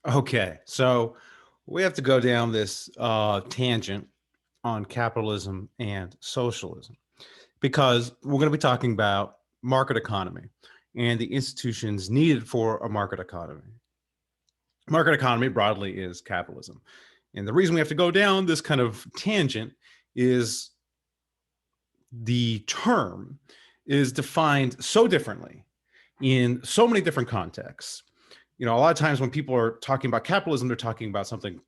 Okay, so we have to go down this tangent on capitalism and socialism because we're going to be talking about market economy and the institutions needed for a market economy. Market economy broadly is capitalism. And the reason we have to go down this kind of tangent is the term is defined so differently in so many different contexts. You know, a lot of times when people are talking about capitalism, they're talking about something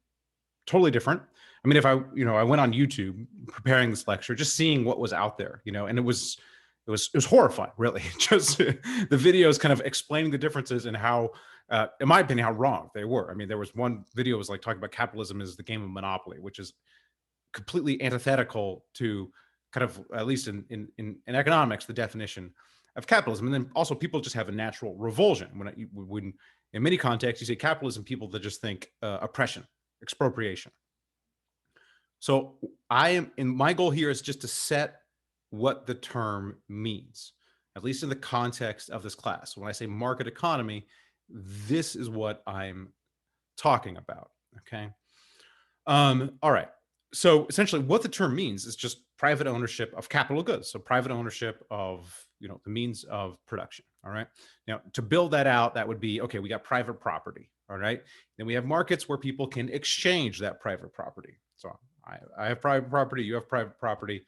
totally different. I mean, if I went on YouTube preparing this lecture, just seeing what was out there, and it was horrifying, really. Just the videos kind of explaining the differences and how, in my opinion, how wrong they were. I mean, there was one video was like talking about capitalism is the game of Monopoly, which is completely antithetical to kind of, at least in economics, the definition of capitalism. And then also people just have a natural revulsion when in many contexts you say capitalism, people that just think oppression, expropriation. So my goal here is just to set what the term means, at least in the context of this class. When I say market economy, this is what I'm talking about. Okay. All right. So essentially what the term means is just private ownership of capital goods. So private ownership of, the means of production. All right. Now to build that out, that would be, okay, we got private property. All right. Then we have markets where people can exchange that private property. So I have private property, you have private property.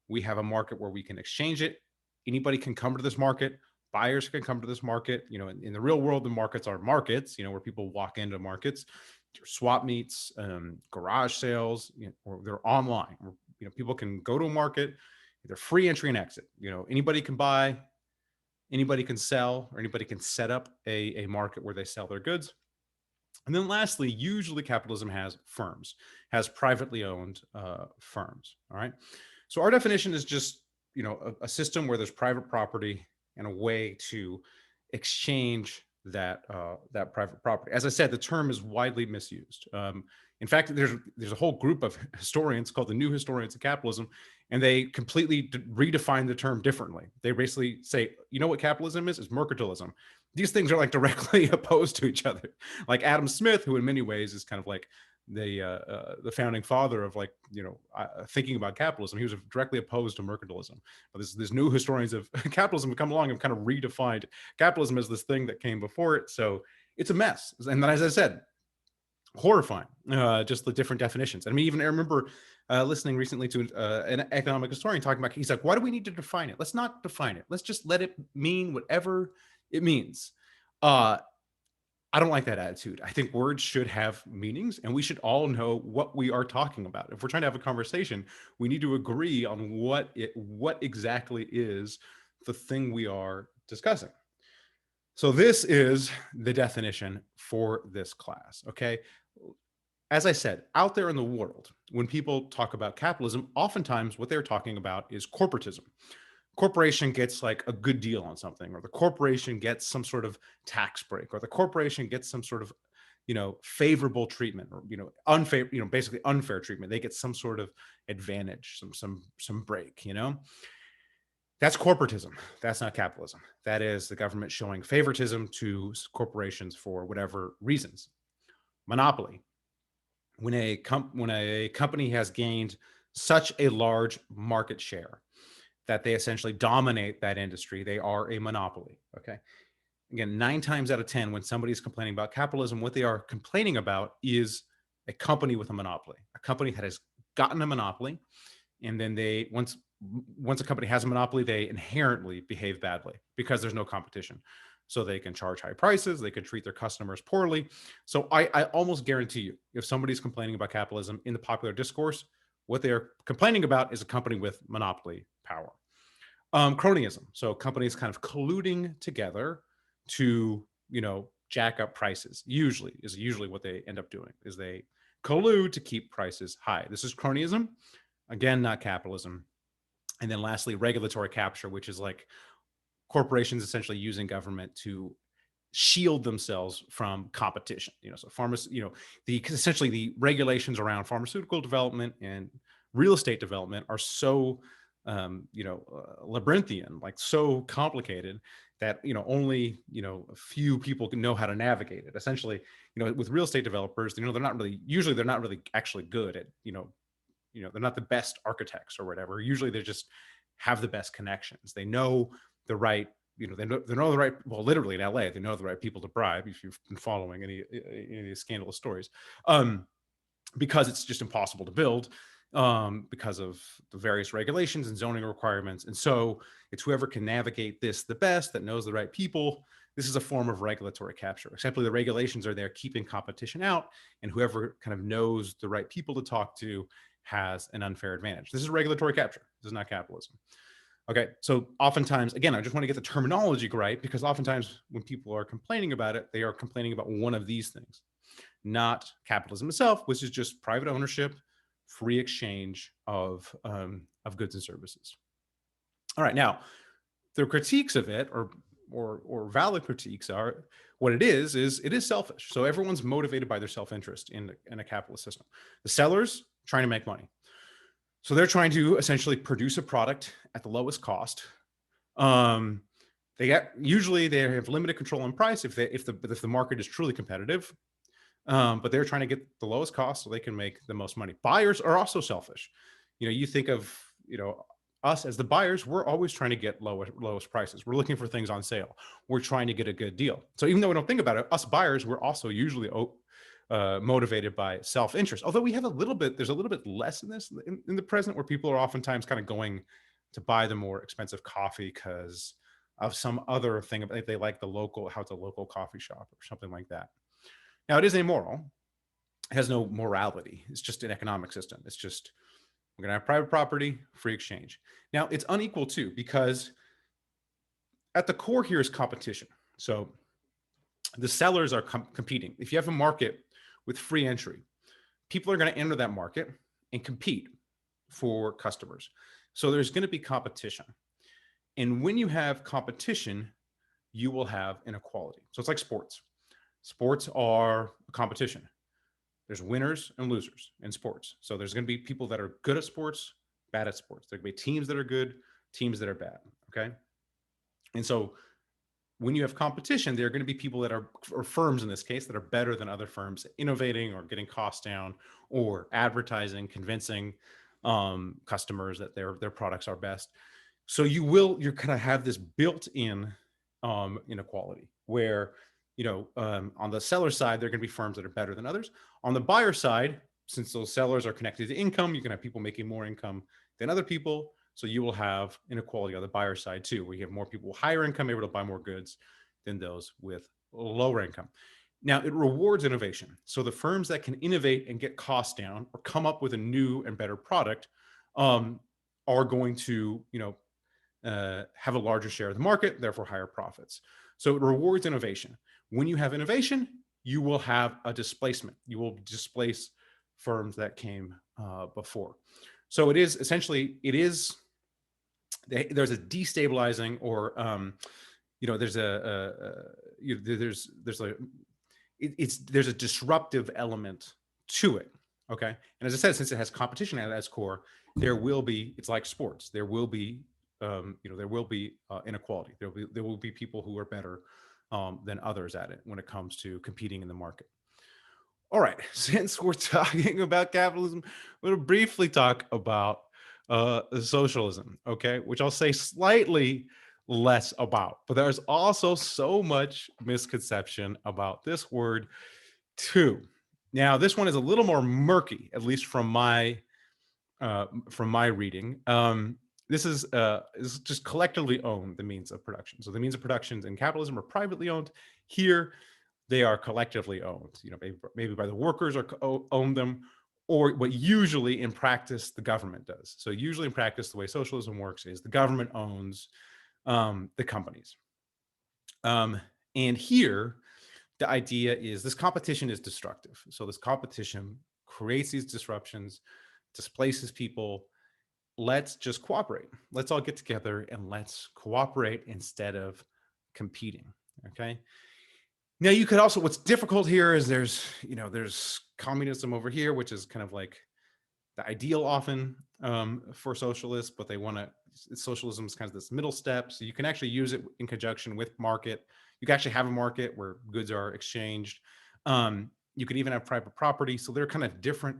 We have a market where we can exchange it. Anybody can come to this market. Buyers can come to this market. In the real world, the markets are markets, where people walk into markets, swap meets, garage sales, or they're online. People can go to a market, they're free entry and exit. Anybody can buy, anybody can sell, or anybody can set up a market where they sell their goods. And then lastly, usually capitalism has firms, has privately owned firms. All right. So our definition is just, a system where there's private property and a way to exchange that private property. As I said, the term is widely misused. In fact, there's a whole group of historians called the New Historians of Capitalism, and they completely redefine the term differently. They basically say, what capitalism is mercantilism. These things are like directly opposed to each other. Like Adam Smith, who in many ways is kind of like the founding father of thinking about capitalism. He was directly opposed to mercantilism. But this new historians of capitalism have come along and kind of redefined capitalism as this thing that came before it. So it's a mess. And then, as I said, horrifying, just the different definitions. I mean, even I remember listening recently to an economic historian talking about, he's like, why do we need to define it? Let's not define it. Let's just let it mean whatever it means. I don't like that attitude. I think words should have meanings and we should all know what we are talking about. If we're trying to have a conversation, we need to agree on what exactly is the thing we are discussing. So this is the definition for this class, okay? As I said, out there in the world, when people talk about capitalism, oftentimes what they're talking about is corporatism. Corporation gets like a good deal on something, or the corporation gets some sort of tax break, or the corporation gets some sort of favorable treatment, or unfair, basically unfair treatment. They get some sort of advantage, some break. That's corporatism. That's not capitalism. That is the government showing favoritism to corporations for whatever reasons. Monopoly. When a company has gained such a large market share that they essentially dominate that industry, they are a monopoly. Okay. Again, 9 times out of 10, when somebody's complaining about capitalism, what they are complaining about is a company with a monopoly, a company that has gotten a monopoly. And then once a company has a monopoly, they inherently behave badly because there's no competition. So they can charge high prices, they can treat their customers poorly. So I almost guarantee you, if somebody's complaining about capitalism in the popular discourse, what they're complaining about is a company with monopoly power. Cronyism. So companies kind of colluding together to, jack up prices. Usually what they end up doing is they collude to keep prices high. This is cronyism. Again, not capitalism. And then lastly, regulatory capture, which is like corporations essentially using government to shield themselves from competition. So essentially the regulations around pharmaceutical development and real estate development are so labyrinthian, like so complicated, that, only, a few people can know how to navigate it. Essentially, with real estate developers, they're not really actually good at, they're not the best architects or whatever. Usually they just have the best connections. They know the right, they know the right, well, literally in LA, they know the right people to bribe, if you've been following any of these scandalous stories. Because it's just impossible to build, because of the various regulations and zoning requirements. And so it's whoever can navigate this the best, that knows the right people. This is a form of regulatory capture. Essentially, the regulations are there keeping competition out, and whoever kind of knows the right people to talk to has an unfair advantage. This is regulatory capture. This is not capitalism. Okay, so oftentimes, again, I just want to get the terminology right, because oftentimes when people are complaining about it, they are complaining about one of these things, not capitalism itself, which is just private ownership, free exchange of goods and services. All right, now the critiques of it, or valid critiques, are what it is it is selfish. So everyone's motivated by their self-interest in a capitalist system. The sellers trying to make money, so they're trying to essentially produce a product at the lowest cost. Usually they have limited control on price if the market is truly competitive. But they're trying to get the lowest cost so they can make the most money. Buyers are also selfish. You think of, us as the buyers, we're always trying to get lowest prices. We're looking for things on sale. We're trying to get a good deal. So even though we don't think about it, us buyers, we're also usually motivated by self-interest. Although there's a little bit less in this in the present, where people are oftentimes kind of going to buy the more expensive coffee because of some other thing. They like how it's a local coffee shop or something like that. Now, it is amoral. It has no morality. It's just an economic system. It's just, we're going to have private property, free exchange. Now, it's unequal too, because at the core here is competition. So the sellers are competing. If you have a market with free entry, people are going to enter that market and compete for customers. So there's going to be competition. And when you have competition, you will have inequality. So it's like sports. Sports are a competition. There's winners and losers in sports. So there's going to be people that are good at sports, bad at sports. There can be teams that are good, teams that are bad. Okay. And so when you have competition, there are going to be people that are, or firms in this case, that are better than other firms, innovating or getting costs down, or advertising, convincing customers that their products are best. So you're going to have this built-in inequality where, on the seller side, there are going to be firms that are better than others. On the buyer side, since those sellers are connected to income, you can have people making more income than other people. So you will have inequality on the buyer side too, where you have more people with higher income able to buy more goods than those with lower income. Now, it rewards innovation. So the firms that can innovate and get costs down or come up with a new and better product are going to, have a larger share of the market, therefore higher profits. So it rewards innovation. When you have innovation, you will have a displacement. You will displace firms that came before. So there's a destabilizing, or there's a disruptive element to it. Okay, and as I said, since it has competition at its core, it's like sports. There will be inequality. There will be people who are better than others at it when it comes to competing in the market. All right, since we're talking about capitalism, we're going to briefly talk about socialism, okay, which I'll say slightly less about. But there's also so much misconception about this word too. Now, this one is a little more murky, at least from my reading. This is just collectively owned, the means of production. So the means of production in capitalism are privately owned. Here, they are collectively owned. Maybe by the workers own them, but usually in practice, the government does. So usually in practice, the way socialism works is the government owns the companies. And here, the idea is this competition is destructive. So this competition creates these disruptions, displaces people. Let's just cooperate. Let's all get together and let's cooperate instead of competing. Okay. Now you could also, what's difficult here is there's communism over here, which is kind of like the ideal often for socialists, but they want to socialism is kind of this middle step. So you can actually use it in conjunction with market. You can actually have a market where goods are exchanged. You could even have private property. So there are kind of different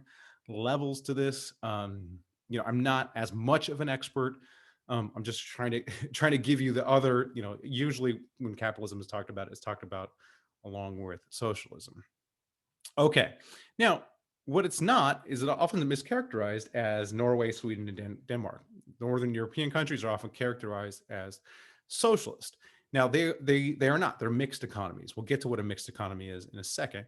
levels to this. I'm not as much of an expert. I'm just trying to trying to give you the other, usually when capitalism is talked about, it's talked about along with socialism. Okay. Now, what it's not is it often mischaracterized as Norway, Sweden, and Denmark. Northern European countries are often characterized as socialist. Now, they are not. They're mixed economies. We'll get to what a mixed economy is in a second.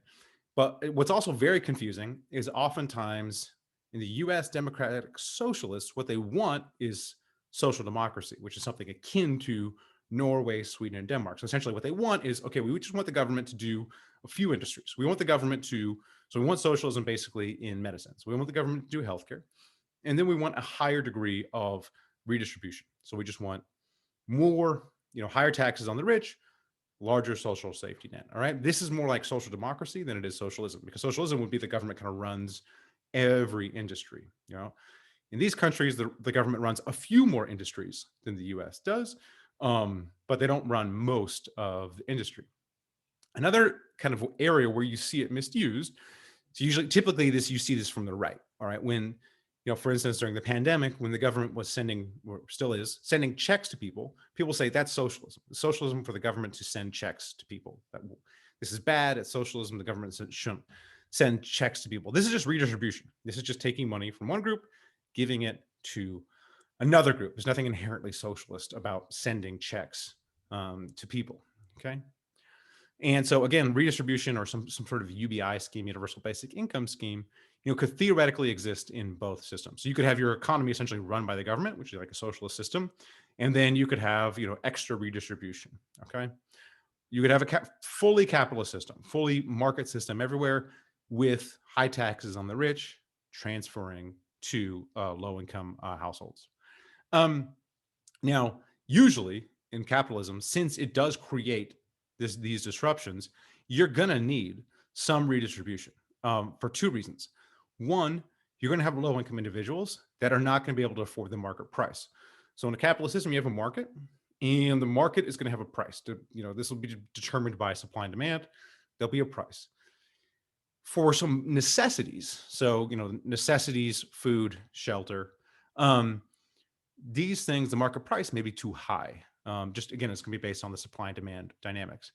But what's also very confusing is oftentimes in the US democratic socialists, what they want is social democracy, which is something akin to Norway, Sweden, and Denmark. So essentially what they want is, okay, we just want the government to do a few industries. We want the government to, so we want socialism basically in medicine. So we want the government to do healthcare. And then we want a higher degree of redistribution. So we just want more, higher taxes on the rich, larger social safety net. All right. This is more like social democracy than it is socialism, because socialism would be the government kind of runs every industry. In these countries, the government runs a few more industries than the US does, but they don't run most of the industry. Another kind of area where you see it misused, so typically you see this from the right. All right. When, for instance, during the pandemic, when the government was sending, or still is, sending checks to people say that's socialism. Socialism for the government to send checks to people. This is bad. It's socialism. The government shouldn't send checks to people. This is just redistribution. This is just taking money from one group, giving it to another group. There's nothing inherently socialist about sending checks to people. Okay. And so again, redistribution or some sort of UBI scheme, universal basic income scheme, could theoretically exist in both systems. So you could have your economy essentially run by the government, which is like a socialist system. And then you could have, extra redistribution. Okay. You could have a fully capitalist system, fully market system everywhere with high taxes on the rich, transferring to low-income households. Now, usually in capitalism, since it does create these disruptions, you're going to need some redistribution for two reasons. One, you're going to have low-income individuals that are not going to be able to afford the market price. So in a capitalist system, you have a market, and the market is going to have a price. This will be determined by supply and demand. There'll be a price for some necessities. So, necessities, food, shelter. These things, the market price may be too high. Just again, it's going to be based on the supply and demand dynamics.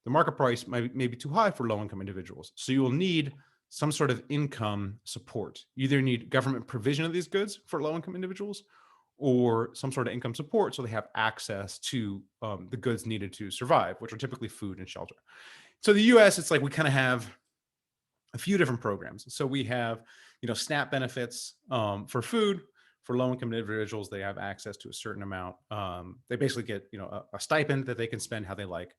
The market price may be too high for low-income individuals. So you will need some sort of income support. You either need government provision of these goods for low-income individuals or some sort of income support so they have access to the goods needed to survive, which are typically food and shelter. So the US, it's like we kind of have a few different programs. So we have, SNAP benefits for food. For low-income individuals, they have access to a certain amount. They basically get, a stipend that they can spend how they like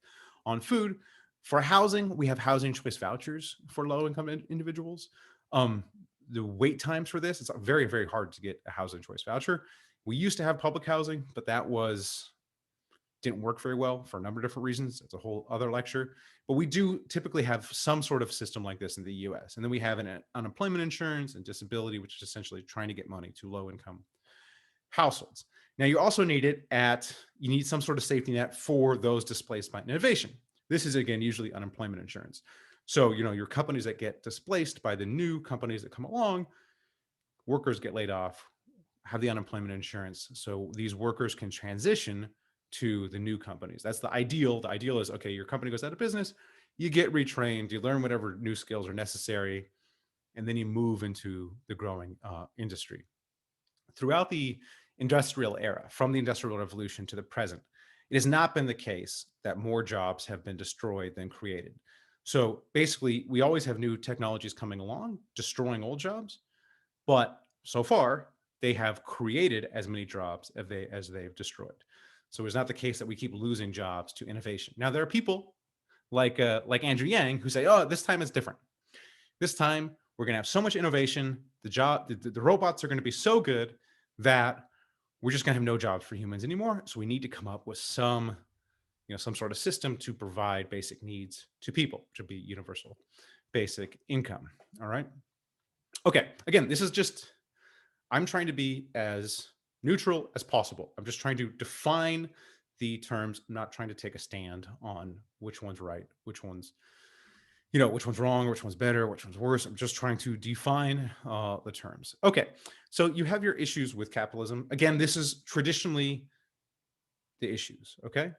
on food. For housing, we have housing choice vouchers for low-income individuals. The wait times for this, it's very, very hard to get a housing choice voucher. We used to have public housing, but that didn't work very well for a number of different reasons. It's a whole other lecture. But we do typically have some sort of system like this in the US. And then we have an unemployment insurance and disability, which is essentially trying to get money to low-income households. Now, you also need you need some sort of safety net for those displaced by innovation. This is, again, usually unemployment insurance. So, your companies that get displaced by the new companies that come along, workers get laid off, have the unemployment insurance. So these workers can transition to the new companies. That's the ideal. The ideal is, okay, your company goes out of business, you get retrained, you learn whatever new skills are necessary, and then you move into the growing industry. Throughout the industrial era, from the Industrial Revolution to the present, it has not been the case that more jobs have been destroyed than created. So basically, we always have new technologies coming along, destroying old jobs, but so far, they have created as many jobs as they've destroyed. So it's not the case that we keep losing jobs to innovation. Now, there are people like Andrew Yang who say, oh, this time it's different. This time we're going to have so much innovation. The robots are going to be so good that we're just going to have no jobs for humans anymore. So we need to come up with some sort of system to provide basic needs to people, which would be universal basic income. All right. Okay. Again, this is just, I'm trying to be as neutral as possible. I'm just trying to define the terms, not trying to take a stand on which one's right, which one's, which one's wrong, which one's better, which one's worse. I'm just trying to define the terms. Okay, so you have your issues with capitalism. Again, this is traditionally the issues, okay?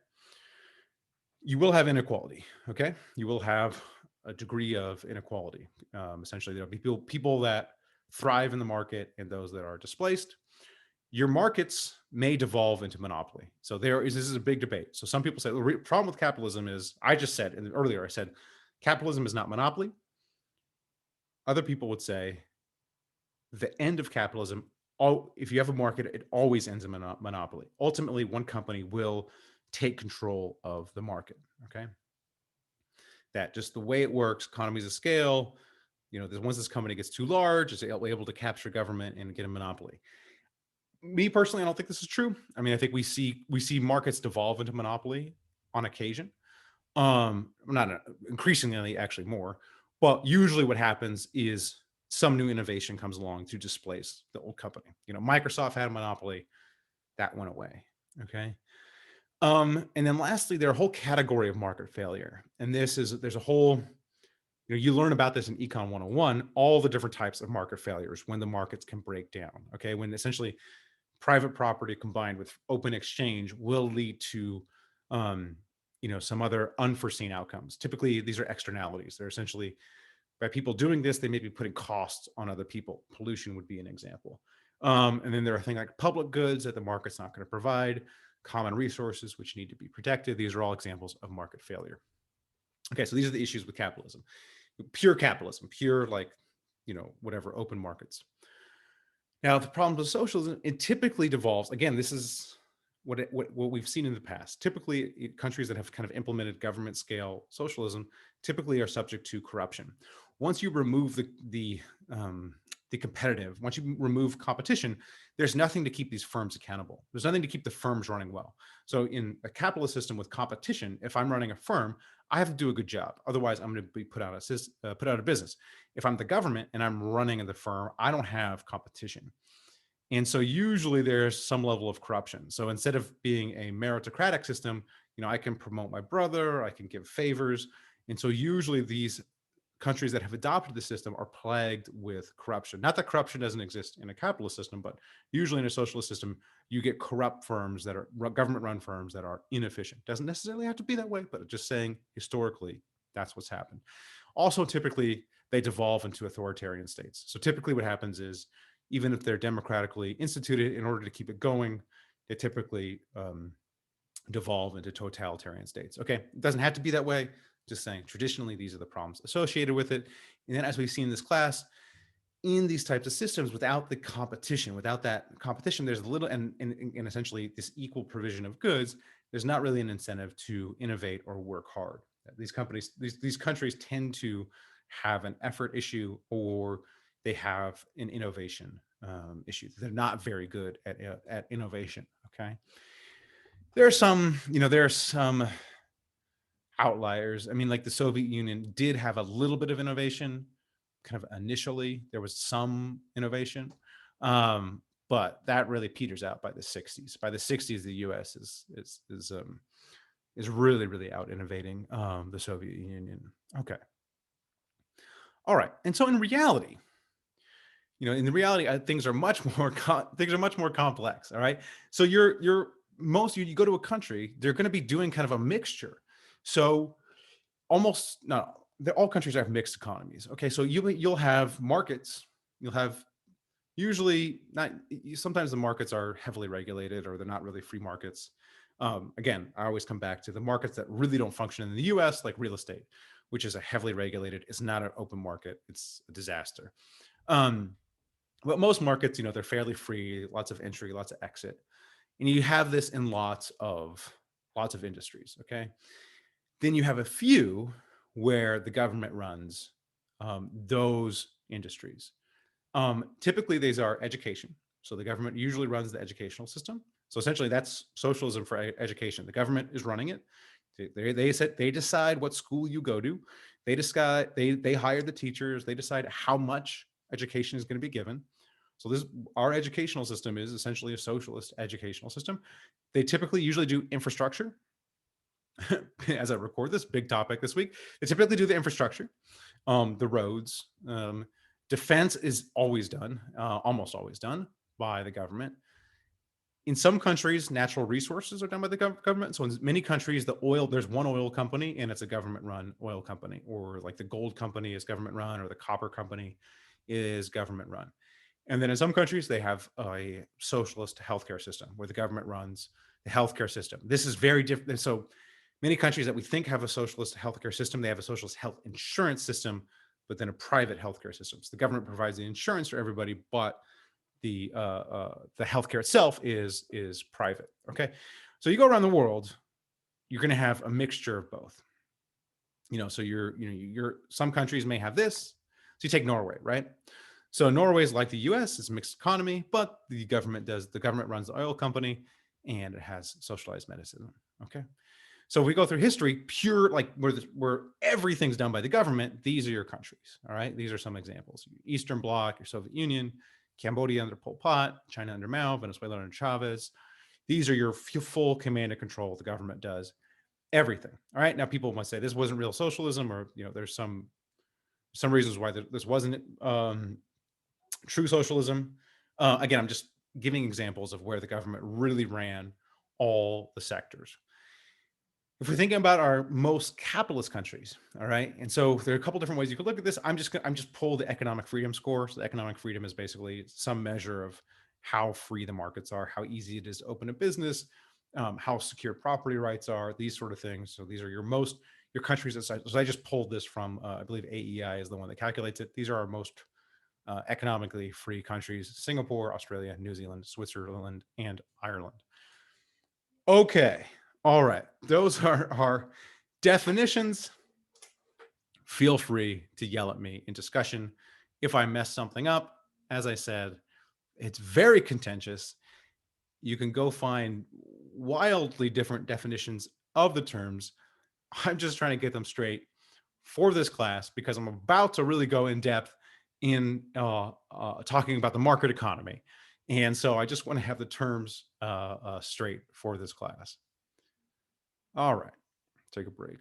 You will have inequality, okay? You will have a degree of inequality. Essentially, there'll be people that thrive in the market and those that are displaced. Your markets may devolve into monopoly. So this is a big debate. So some people say the problem with capitalism is, I just said, and earlier I said, capitalism is not monopoly. Other people would say the end of capitalism, if you have a market, it always ends in monopoly. Ultimately, one company will take control of the market, okay? That just the way it works, economies of scale, once this company gets too large, it's able to capture government and get a monopoly. Me personally, I don't think this is true. I mean, I think we see markets devolve into monopoly on occasion. Not increasingly, actually more, but usually what happens is some new innovation comes along to displace the old company. Microsoft had a monopoly, that went away. Okay. And then lastly, there are a whole category of market failure. And there's a whole, you learn about this in Econ 101, all the different types of market failures when the markets can break down. Okay. When essentially private property combined with open exchange will lead to, some other unforeseen outcomes. Typically, these are externalities. They're essentially, by people doing this, they may be putting costs on other people. Pollution would be an example. And then there are things like public goods that the market's not going to provide, common resources which need to be protected. These are all examples of market failure. Okay, so these are the issues with capitalism. Pure capitalism, pure whatever, open markets. Now, the problem with socialism, it typically devolves. Again, this is what we've seen in the past. Typically, countries that have kind of implemented government scale socialism typically are subject to corruption. Once you remove the competitive, once you remove competition, there's nothing to keep these firms accountable. There's nothing to keep the firms running well. So in a capitalist system with competition, if I'm running a firm, I have to do a good job. Otherwise, I'm going to be put out of business. If I'm the government and I'm running the firm, I don't have competition. And so usually there's some level of corruption. So instead of being a meritocratic system, I can promote my brother, I can give favors. And so usually these countries that have adopted the system are plagued with corruption. Not that corruption doesn't exist in a capitalist system, but usually in a socialist system, you get corrupt firms that are government-run firms that are inefficient. Doesn't necessarily have to be that way, but just saying historically, that's what's happened. Also, typically, they devolve into authoritarian states. So typically what happens is, even if they're democratically instituted, in order to keep it going, they typically devolve into totalitarian states. Okay, it doesn't have to be that way. Just saying, traditionally, these are the problems associated with it. And then as we've seen in this class, in these types of systems, without the competition, there's a little, and essentially this equal provision of goods, there's not really an incentive to innovate or work hard. These countries tend to have an effort issue, or they have an innovation issue. They're not very good at innovation. Okay. There are some outliers. I mean, like the Soviet Union did have a little bit of innovation, kind of initially. There was some innovation, but that really peters out by the 60s. By the 60s, the U.S. is really, really out innovating the Soviet Union. Okay. All right. And so in reality, things are much more complex. All right. So you go to a country, they're going to be doing kind of a mixture. So all countries have mixed economies. Okay, so you'll have markets. You'll have sometimes the markets are heavily regulated, or they're not really free markets. Again, I always come back to the markets that really don't function in the U.S., like real estate, which is a heavily regulated. It's not an open market. It's a disaster. But most markets, they're fairly free, lots of entry, lots of exit, and you have this in lots of industries. Okay. Then you have a few where the government runs those industries. Typically, these are education. So the government usually runs the educational system. So essentially, that's socialism for education. The government is running it. They decide what school you go to. They hire the teachers. They decide how much education is going to be given. So our educational system is essentially a socialist educational system. They typically usually do infrastructure. As I record this, big topic this week, they typically do the infrastructure, the roads. Defense is always done, almost always done by the government. In some countries, natural resources are done by the government. So in many countries, there's one oil company and it's a government-run oil company, or like the gold company is government-run, or the copper company is government-run. And then in some countries, they have a socialist healthcare system where the government runs the healthcare system. This is very different. So many countries that we think have a socialist healthcare system, they have a socialist health insurance system, but then a private healthcare system. So the government provides the insurance for everybody, but the healthcare itself is private. Okay, so you go around the world, you're going to have a mixture of both. So some countries may have this. So you take Norway, right? So Norway is like the U.S. It's a mixed economy, but the government runs the oil company, and it has socialized medicine. Okay. So if we go through history, pure, like where everything's done by the government, these are your countries. All right. These are some examples: Eastern Bloc, your Soviet Union, Cambodia under Pol Pot, China under Mao, Venezuela under Chavez. These are your full command and control. The government does everything. All right. Now people might say this wasn't real socialism, or there's some reasons why this wasn't true socialism. Again, I'm just giving examples of where the government really ran all the sectors. If we're thinking about our most capitalist countries, all right, and so there are a couple different ways you could look at this. I'm just pull the economic freedom score. So the economic freedom is basically some measure of how free the markets are, how easy it is to open a business, how secure property rights are, these sort of things. So these are your countries. So I just pulled this from, I believe AEI is the one that calculates it. These are our most economically free countries: Singapore, Australia, New Zealand, Switzerland, and Ireland. Okay. All right. Those are our definitions. Feel free to yell at me in discussion if I mess something up. As I said, it's very contentious. You can go find wildly different definitions of the terms. I'm just trying to get them straight for this class because I'm about to really go in depth in talking about the market economy. And so I just want to have the terms straight for this class. All right, take a break.